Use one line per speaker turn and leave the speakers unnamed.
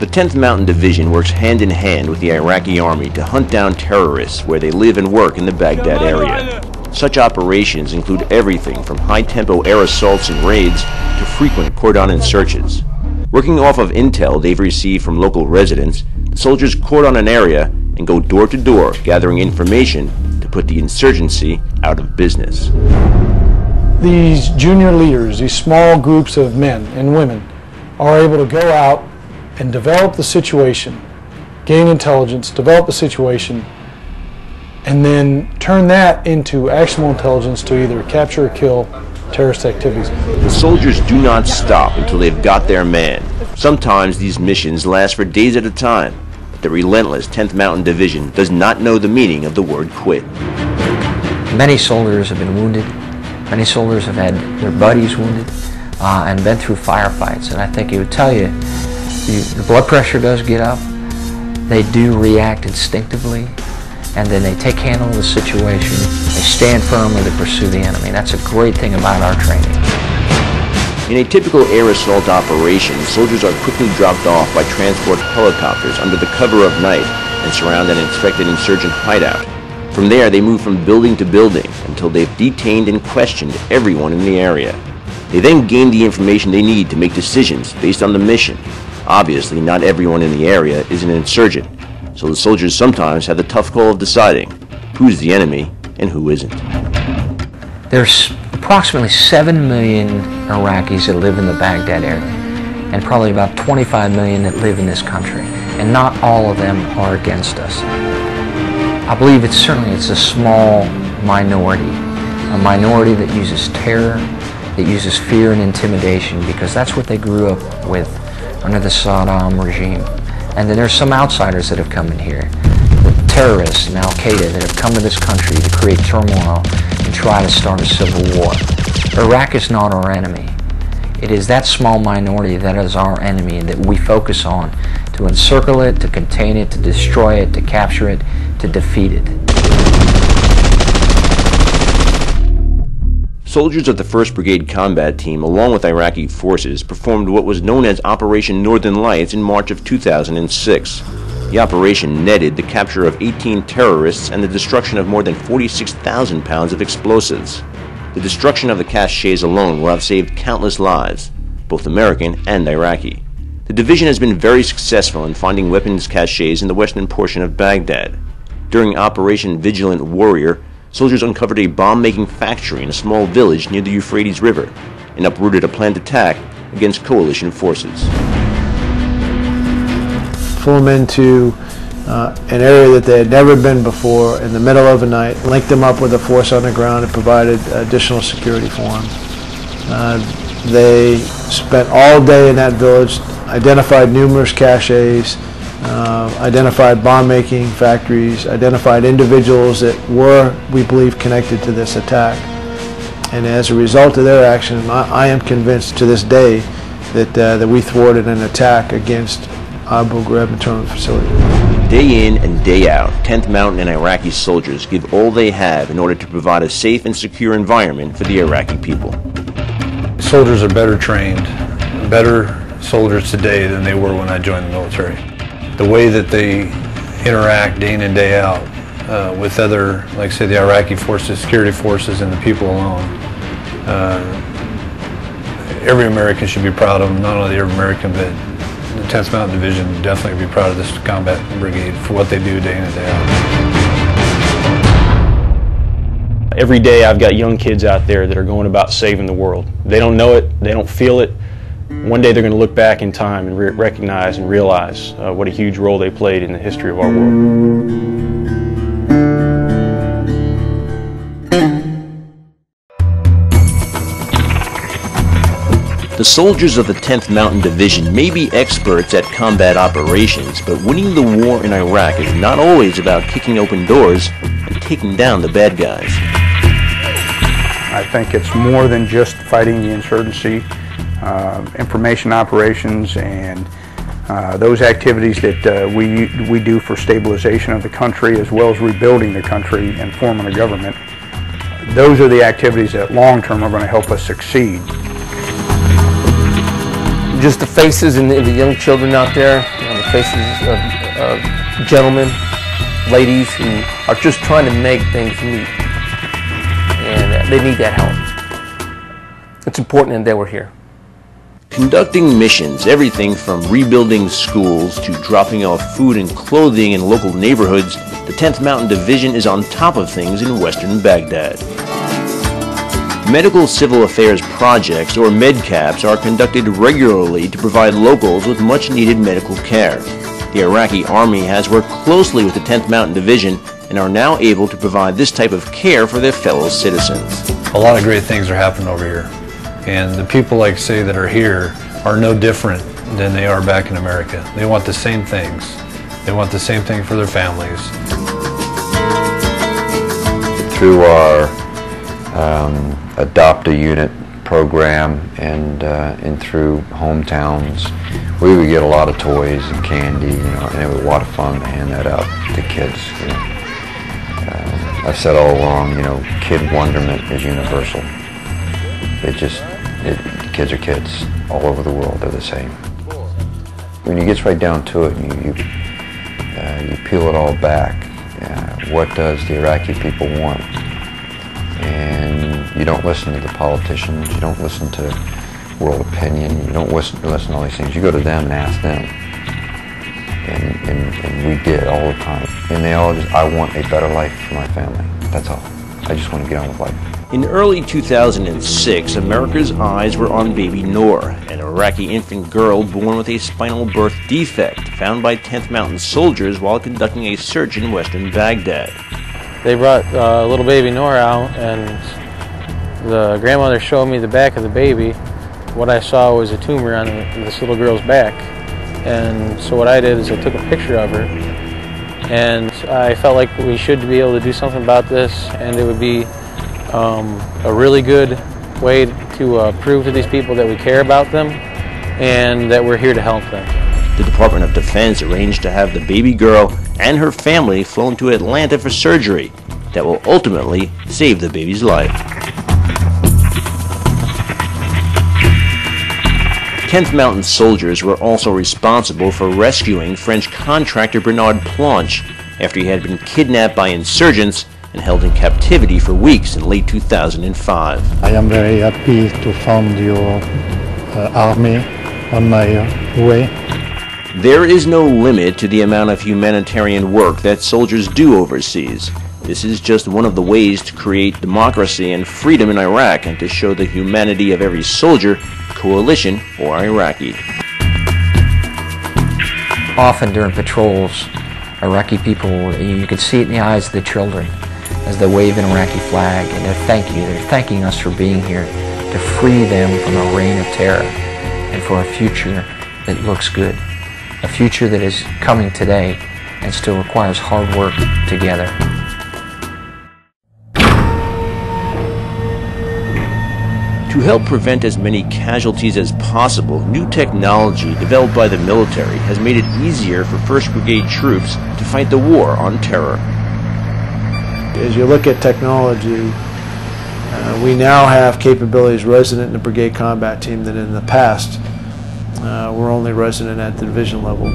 The 10th Mountain Division works hand in hand with the Iraqi army to hunt down terrorists where they live and work in the Baghdad area. Such operations include everything from high-tempo air assaults and raids to frequent cordon searches. Working off of intel they've received from local residents, the soldiers cordon an area and go door to door gathering information to put the insurgency out of business.
These junior leaders, these small groups of men and women, are able to go out and develop the situation, gain intelligence, develop the situation, and then turn that into actionable intelligence to either capture or kill terrorist activities.
The soldiers do not stop until they've got their man. Sometimes these missions last for days at a time, but the relentless 10th Mountain Division does not know the meaning of the word quit.
Many soldiers have been wounded. Many soldiers have had their buddies wounded and been through firefights. And I think it would tell you, the blood pressure does get up. They do react instinctively, and then they take handle of the situation. They stand firm or they pursue the enemy. That's a great thing about our training.
In a typical air assault operation, soldiers are quickly dropped off by transport helicopters under the cover of night and surround an expected insurgent hideout. From there, they move from building to building until they've detained and questioned everyone in the area. They then gain the information they need to make decisions based on the mission. Obviously, not everyone in the area is an insurgent, so the soldiers sometimes have the tough call of deciding who's the enemy and who isn't.
There's approximately 7 million Iraqis that live in the Baghdad area, and probably about 25 million that live in this country, and not all of them are against us. I believe it's a small minority, a minority that uses terror, that uses fear and intimidation, because that's what they grew up with under the Saddam regime. And then there's some outsiders that have come in here, the terrorists and Al-Qaeda that have come to this country to create turmoil and try to start a civil war. Iraq is not our enemy. It is that small minority that is our enemy and that we focus on to encircle it, to contain it, to destroy it, to capture it, to defeat it.
Soldiers of the 1st Brigade Combat Team, along with Iraqi forces, performed what was known as Operation Northern Lights in March of 2006. The operation netted the capture of 18 terrorists and the destruction of more than 46,000 pounds of explosives. The destruction of the caches alone will have saved countless lives, both American and Iraqi. The division has been very successful in finding weapons caches in the western portion of Baghdad. During Operation Vigilant Warrior, soldiers uncovered a bomb-making factory in a small village near the Euphrates River and uprooted a planned attack against coalition forces.
Flew them into an area that they had never been before in the middle of the night, linked them up with a force on the ground and provided additional security for them. They spent all day in that village, identified numerous caches, identified bomb-making factories, identified individuals that were, we believe, connected to this attack. And as a result of their action, I am convinced to this day that we thwarted an attack against Abu Ghraib internment facility.
Day in and day out, 10th Mountain and Iraqi soldiers give all they have in order to provide a safe and secure environment for the Iraqi people.
Soldiers are better trained, better soldiers today than they were when I joined the military. The way that they interact day in and day out with other, like say the Iraqi forces, security forces, and the people alone, every American should be proud of them, not only every American, but the 10th Mountain Division would definitely be proud of this combat brigade for what they do day in and day out.
Every day I've got young kids out there that are going about saving the world. They don't know it, they don't feel it. One day they're going to look back in time and recognize and realize what a huge role they played in the history of our world.
The soldiers of the 10th Mountain Division may be experts at combat operations, but winning the war in Iraq is not always about kicking open doors and taking down the bad guys.
I think it's more than just fighting the insurgency. Information operations and those activities that we do for stabilization of the country, as well as rebuilding the country and forming a government, those are the activities that long term are going to help us succeed.
Just the faces and the young children out there, the faces of gentlemen, ladies who are just trying to make things meet, and they need that help. It's important that we're here.
Conducting missions, everything from rebuilding schools to dropping off food and clothing in local neighborhoods, the 10th Mountain Division is on top of things in western Baghdad. Medical Civil Affairs projects, or MedCaps, are conducted regularly to provide locals with much-needed medical care. The Iraqi Army has worked closely with the 10th Mountain Division and are now able to provide this type of care for their fellow citizens.
A lot of great things are happening over here. And the people, like say, that are here are no different than they are back in America. They want the same things. They want the same thing for their families.
Through our Adopt a Unit program and through hometowns, we would get a lot of toys and candy, and it was a lot of fun to hand that out to kids. I've said all along, kid wonderment is universal. Kids are kids all over the world. They're the same. When you get right down to it, you peel it all back. What does the Iraqi people want? And you don't listen to the politicians. You don't listen to world opinion. You don't listen to all these things. You go to them and ask them. And we did all the time. And they all just, I want a better life for my family. That's all. I just want to get on with life.
In early 2006, America's eyes were on baby Noor, an Iraqi infant girl born with a spinal birth defect found by 10th Mountain soldiers while conducting a search in western Baghdad.
They brought little baby Noor out, and the grandmother showed me the back of the baby. What I saw was a tumor on this little girl's back. And so what I did is I took a picture of her, and I felt like we should be able to do something about this, and it would be a really good way to prove to these people that we care about them and that we're here to help them.
The Department of Defense arranged to have the baby girl and her family flown to Atlanta for surgery that will ultimately save the baby's life. 10th Mountain soldiers were also responsible for rescuing French contractor Bernard Planche after he had been kidnapped by insurgents and held in captivity for weeks in late 2005.
I am very happy to find your army on my way.
There is no limit to the amount of humanitarian work that soldiers do overseas. This is just one of the ways to create democracy and freedom in Iraq and to show the humanity of every soldier, coalition, or Iraqi.
Often during patrols, Iraqi people, you can see it in the eyes of the children as they wave an Iraqi flag, and they're thanking us for being here to free them from a reign of terror and for a future that looks good, a future that is coming today and still requires hard work together.
To help prevent as many casualties as possible, new technology developed by the military has made it easier for 1st Brigade troops to fight the war on terror.
As you look at technology, we now have capabilities resident in the Brigade Combat Team that in the past were only resident at the division level.